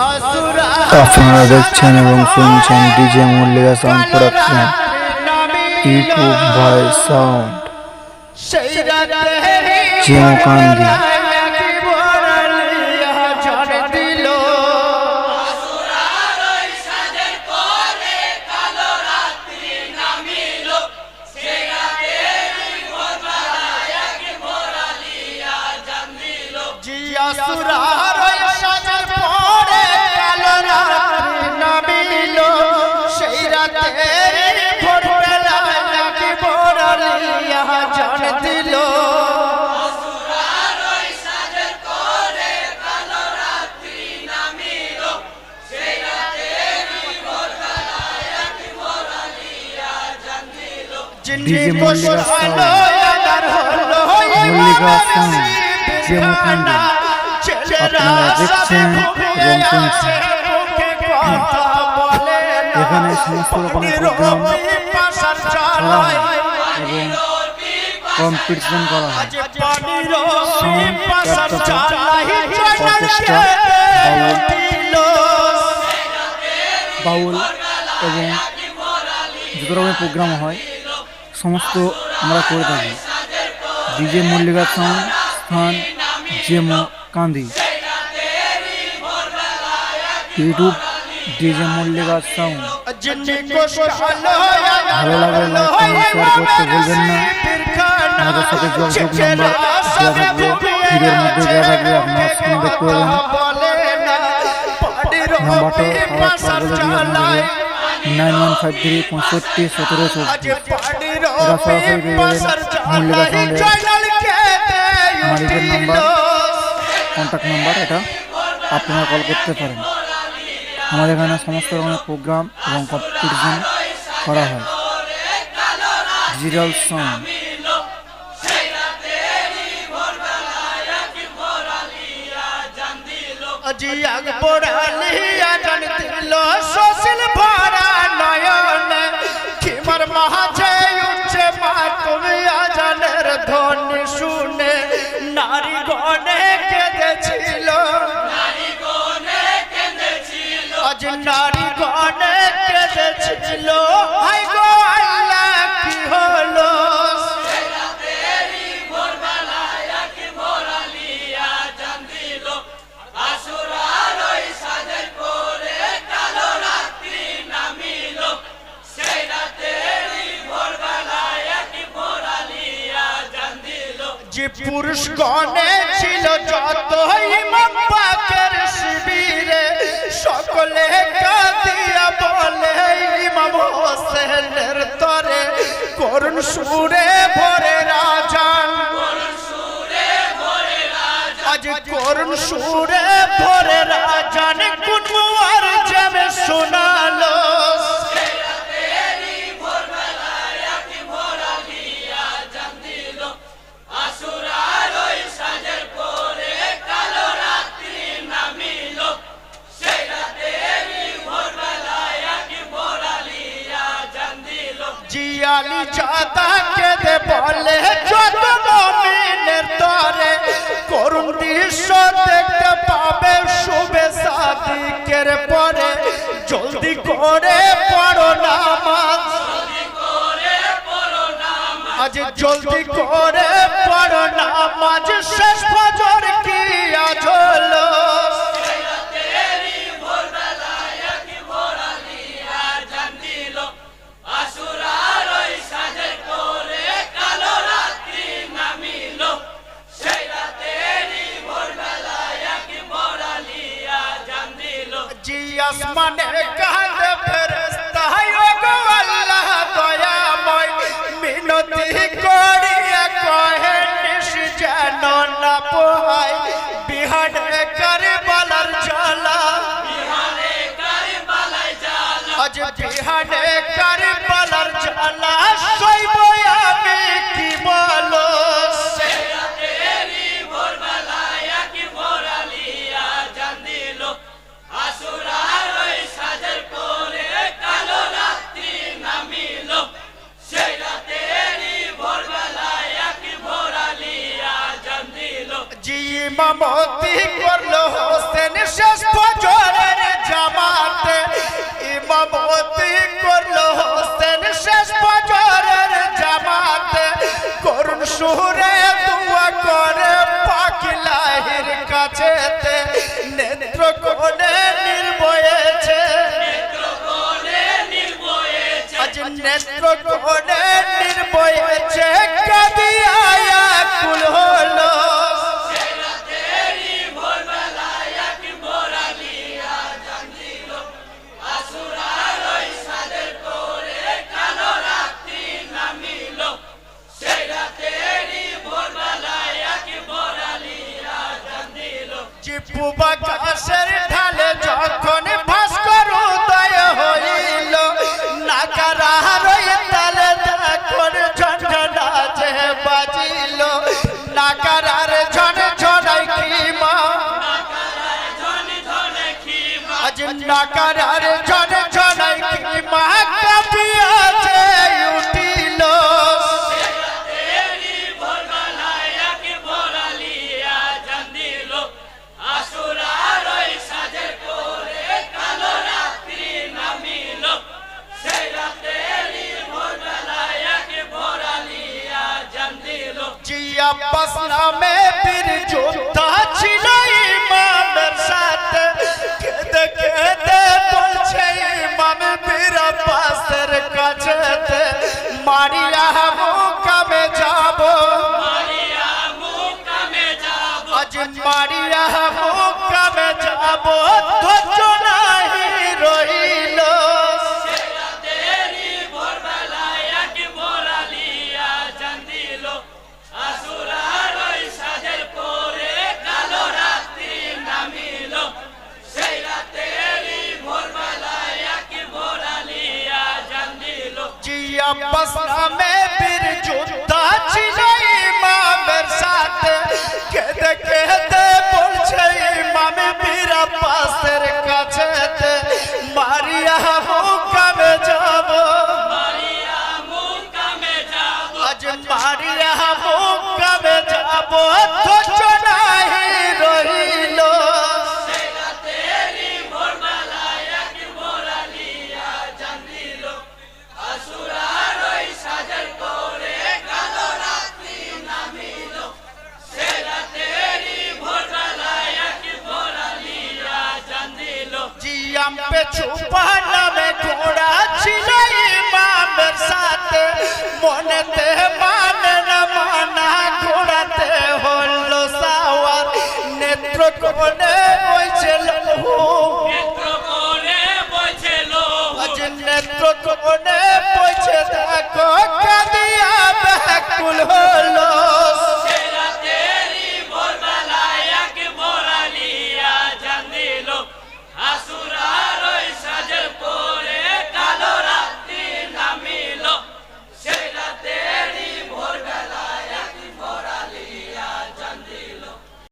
আপনারা দেখছেন এবং শুনছেন DJ Mallika sound production, YouTube voice sound, Chimkandi. DJ Mallika sound, Mallika sound, Chimkandi. আপনারা দেখছেন এবং শুনছেন। এখানে সমস্ত রকমের প্রোগ্রাম করা হয় এবং কম্পিটিশন করা হয়। অর্কেস্ট্রা, বাউল এবং যত রকমের প্রোগ্রাম হয় সমস্ত আমরা করে থাকি। ডিজে মল্লিকা সাউন্ড, স্থান Chimkandi. YouTube DJ Mallika sound. ভালো লাগলে লাইক কমেন্ট শেয়ার করতে ভুলবেন না। আমাদের সাথে যোগাযোগ নাম্বার দেওয়া থাকবে, ভিডিওর মধ্যে দেওয়া থাকবে, আপনারা স্ক্রিনে দেখতে পাবেন। নাম্বারটা আবার বলে দিই আপনাদের, 9153 65 17 14। এটা সরাসরি পেয়ে যাবেন মল্লিকা সাউন্ডের মালিকের নাম্বার, কন্ট্যাক্ট নাম্বার। এটা আপনারা কল করতে পারেন। আমাদের এখানে সমস্ত রকমের প্রোগ্রাম এবং কম্পিটিশন করা হয়। Digital sound. ধ্বনি শুনে নারী গণে কেঁদেছিল, আজ নারী গণে কেঁদেছিল। হাই গো আল্লাহ কি হলো, যে পুরুষ গণে ছিল যত ইমাম পাকের শিবিরে, সকলে কাঁদিয়া বলে ইমাম হোসেনের তরে, করুণ সুরে ভরে রাজান, আজ করুণ সুরে ভরে রাজান কোন মুয়ার যাবে শোনালো। জিয়ালি চাঁদা কেঁদে বলে যত মুমিনের তরে, করুণ দৃশ্য দেখতে পাবে শুভে সাদিকের পরে। জলদি করে পড়ো নামাজ, আজ জলদি করে পড়ো নামাজ, শেষ ফজর কি আজ হলো। আসমানে কাঁদে ফেরেশতা, ও গো আল্লাহ দয়াময়, মিনতি করিয়া কহে নিশ যেন না পোহায়। বিহানে কারবালার জ্বালা, আজ বিহানে কারবালার জ্বালা, সইব আমি কি বলো। নেত্রকোণে নির্বয়েছে আজ নেত্রকোণে নির্বয়েছে কাঁদিয়া আকুল হলো পূবাকাশের ঢালে যখন ভাস্কর উদয় হইল নাকারার তালে তখন ঝনঝনা যে বাজিল নাকারার ঝনঝনাই খিমা আজ নাকারার ঝনঝনাই খিমা কাঁপিয়া যে উঠিল আব্বাস নামে বীর যোদ্ধা ছিল ইমামের সাথে কেঁদে কেঁদে বলছে ইমাম বীর আব্বাসের কাছে মারিয়া মুকামে যাব আজ মারিয়া মুকামে যাব ধৈর্য নাহি রইল আব্বাস নামে বীর যোদ্ধা ছিল ইমামের সাথে কেঁদে কেঁদে বলছে ইমাম বীর আব্বাসের কাছে মারিয়া মুকামে যাব আজ মারিয়া মুকামে যাব ধৈর্য নাহি রইল पे छुपा नामे घोड़ा ছিল ইমামের সাথে মনেতে মানে না মানা ঘোড়াতে হলো সাওয়ার নেত্রকোণে